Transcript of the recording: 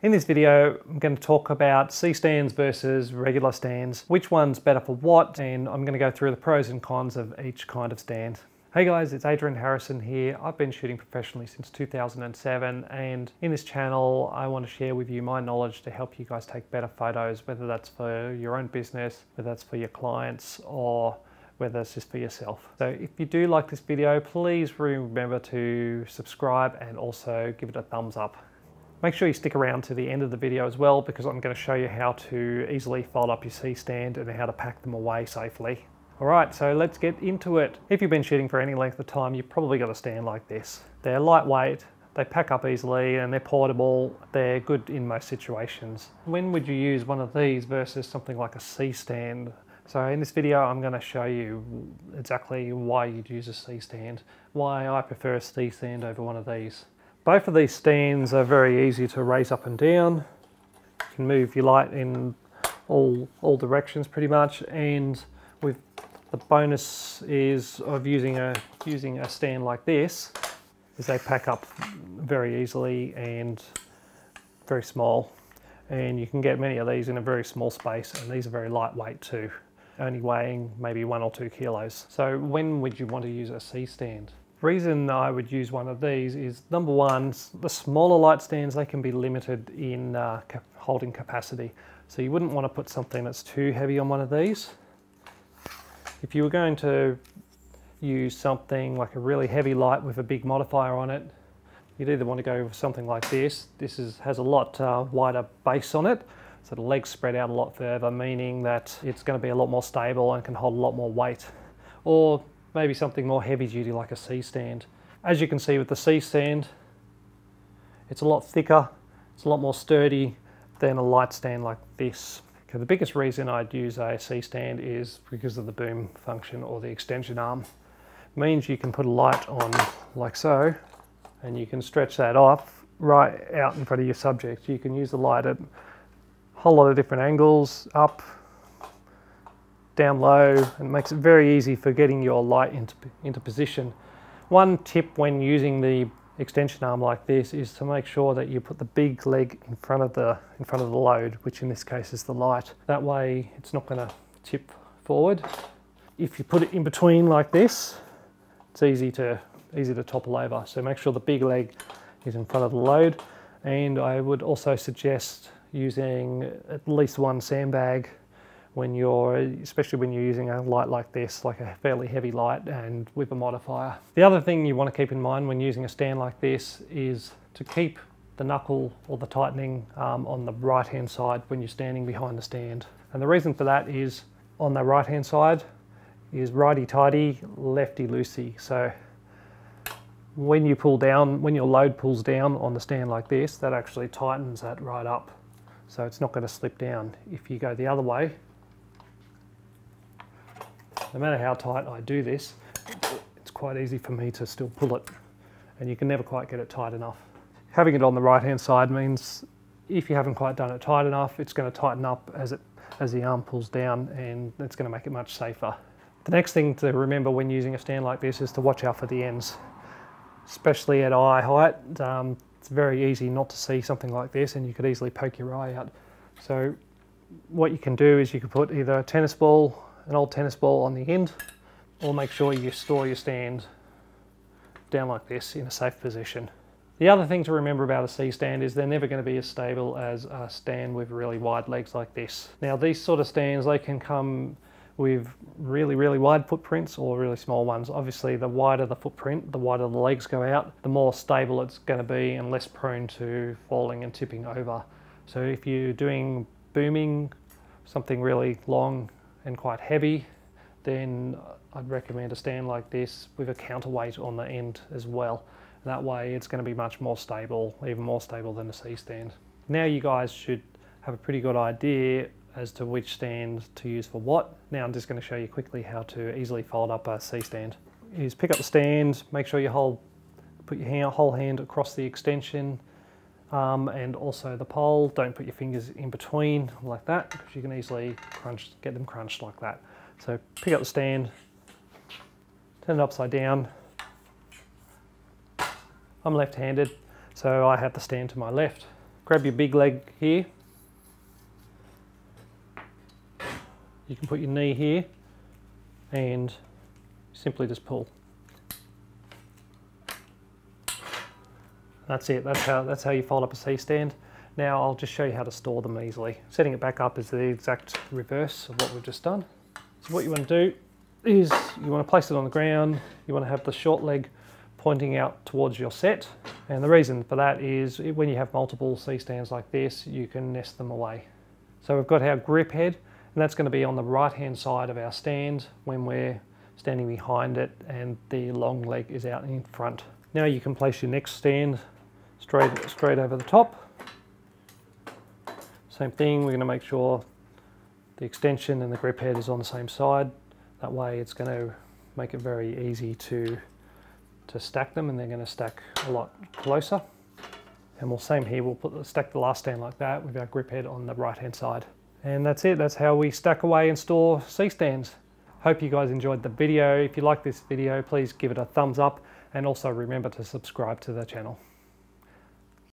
In this video, I'm going to talk about C-stands versus regular stands, which one's better for what, and I'm going to go through the pros and cons of each kind of stand. Hey guys, it's Adrian Harrison here. I've been shooting professionally since 2007, and in this channel I want to share with you my knowledge to help you guys take better photos, whether that's for your own business, whether that's for your clients, or whether it's just for yourself. So if you do like this video, please remember to subscribe and also give it a thumbs up. Make sure you stick around to the end of the video as well, because I'm going to show you how to easily fold up your C-stand and how to pack them away safely. Alright, so let's get into it. If you've been shooting for any length of time, you've probably got a stand like this. They're lightweight, they pack up easily, and they're portable. They're good in most situations. When would you use one of these versus something like a C-stand? So in this video, I'm going to show you exactly why you'd use a C-stand, why I prefer a C-stand over one of these. Both of these stands are very easy to raise up and down. You can move your light in all directions pretty much, and with the bonus is of using a stand like this is they pack up very easily and very small, and you can get many of these in a very small space, and these are very lightweight too, only weighing maybe 1 or 2 kilos. So when would you want to use a C-stand? The reason I would use one of these is, number one, the smaller light stands, they can be limited in holding capacity. So you wouldn't want to put something that's too heavy on one of these. If you were going to use something like a really heavy light with a big modifier on it, you'd either want to go with something like this. This has a lot wider base on it, so the legs spread out a lot further, meaning that it's going to be a lot more stable and can hold a lot more weight. Or maybe something more heavy duty like a C-stand. As you can see with the C-stand, it's a lot thicker, it's a lot more sturdy than a light stand like this. Okay, the biggest reason I'd use a C-stand is because of the boom function, or the extension arm. It means you can put a light on like so, and you can stretch that off right out in front of your subject. You can use the light at a whole lot of different angles, up, down low, and it makes it very easy for getting your light into position. One tip when using the extension arm like this is to make sure that you put the big leg in front of the load, which in this case is the light. That way it's not going to tip forward. If you put it in between like this, it's easy to topple over. So make sure the big leg is in front of the load, and I would also suggest using at least one sandbag especially when you're using a light like this, like a fairly heavy light and with a modifier. The other thing you want to keep in mind when using a stand like this is to keep the knuckle or the tightening on the right hand side when you're standing behind the stand. And the reason for that is, on the right hand side is righty-tighty, lefty-loosey. So when you pull down, when your load pulls down on the stand like this, that actually tightens that right up. So it's not going to slip down. If you go the other way, no matter how tight I do this, it's quite easy for me to still pull it, and you can never quite get it tight enough. Having it on the right hand side means if you haven't quite done it tight enough, it's going to tighten up as the arm pulls down, and it's going to make it much safer. The next thing to remember when using a stand like this is to watch out for the ends, especially at eye height. It's very easy not to see something like this, and you could easily poke your eye out. So what you can do is you can put either an old tennis ball on the end, or make sure you store your stand down like this in a safe position. The other thing to remember about a C-stand is they're never going to be as stable as a stand with really wide legs like this. Now these sort of stands, they can come with really, really wide footprints or really small ones. Obviously the wider the footprint, the wider the legs go out, the more stable it's going to be and less prone to falling and tipping over. So if you're doing booming, something really long and quite heavy, then I'd recommend a stand like this with a counterweight on the end as well. That way it's going to be much more stable, even more stable than a C-stand. Now you guys should have a pretty good idea as to which stand to use for what. Now I'm just going to show you quickly how to easily fold up a C-stand. Is pick up the stand, make sure you put your whole hand across the extension and also the pole. Don't put your fingers in between like that, because you can easily get them crunched like that. So pick up the stand, turn it upside down. I'm left-handed, so I have the stand to my left. grab your big leg here. You can put your knee here and simply just pull. That's it, that's how you fold up a C-stand. Now I'll just show you how to store them easily. Setting it back up is the exact reverse of what we've just done. So what you want to do is you want to place it on the ground, you want to have the short leg pointing out towards your set. And the reason for that is when you have multiple C-stands like this, you can nest them away. So we've got our grip head, and that's going to be on the right hand side of our stand when we're standing behind it and the long leg is out in front. Now you can place your next stand straight over the top. Same thing, we're going to make sure the extension and the grip head is on the same side. That way it's going to make it very easy to stack them, and they're going to stack a lot closer. And we'll same here, we'll stack the last stand like that with our grip head on the right hand side. And that's it, that's how we stack away and store C-stands. Hope you guys enjoyed the video. If you like this video, please give it a thumbs up, and also remember to subscribe to the channel.